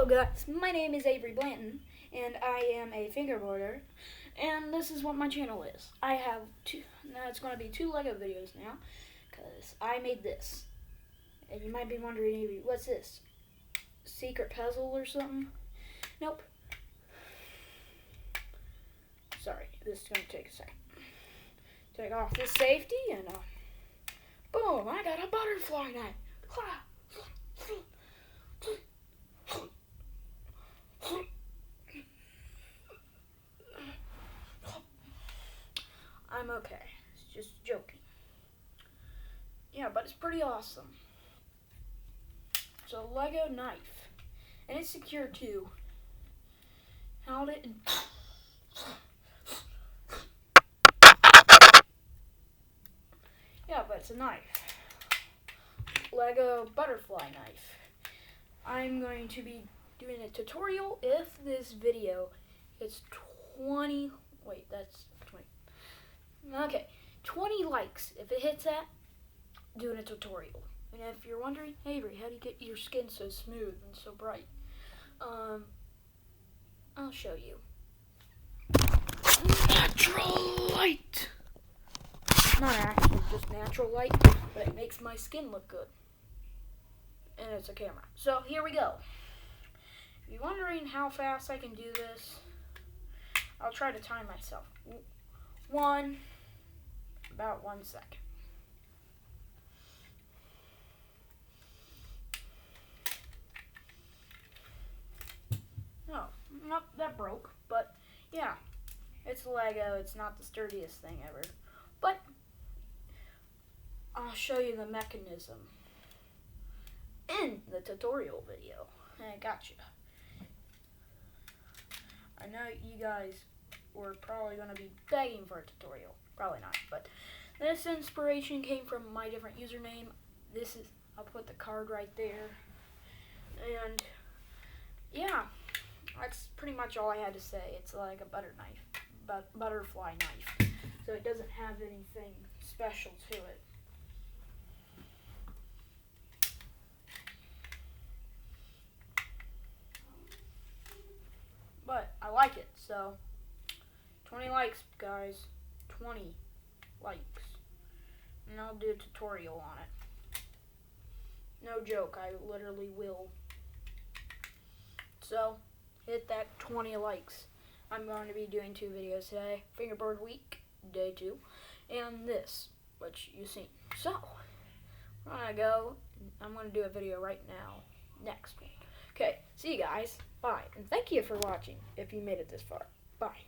Hello guys, my name is Avery Blanton, and I am a fingerboarder, and this is what my channel is. I have it's going to be two Lego videos now, because I made this. And you might be wondering, Avery, what's this? Secret puzzle or something? Nope. Sorry, this is going to take a second. Take off this safety, and boom, I got a butterfly knife. I'm okay. It's just joking. Yeah, but it's pretty awesome. It's a Lego knife. And it's secure too. Held it and yeah, but it's a knife. Lego butterfly knife. I'm going to be doing a tutorial if this video gets 20. Wait, that's 20. Okay, 20 likes. If it hits that, doing a tutorial. And if you're wondering, Avery, how do you get your skin so smooth and so bright? I'll show you. Natural light. Not actually just natural light, but it makes my skin look good. And it's a camera. So here we go. If you're wondering how fast I can do this, I'll try to time myself. About 1 second. Oh, nope, that broke. But yeah, it's Lego. It's not the sturdiest thing ever. But I'll show you the mechanism in the tutorial video. I gotcha. I know you guys were probably going to be begging for a tutorial. Probably not, but this inspiration came from my different username. I'll put the card right there. And yeah, that's pretty much all I had to say. It's like a butterfly knife. So it doesn't have anything special to it. But I like it, so 20 likes, guys. 20 likes. And I'll do a tutorial on it. No joke, I literally will. So, hit that 20 likes. I'm going to be doing 2 videos today. Fingerboard week, day 2. And this, which you've seen. So, I'm going to do a video right now. Next week. Okay, see you guys. Bye. And thank you for watching if you made it this far. Bye.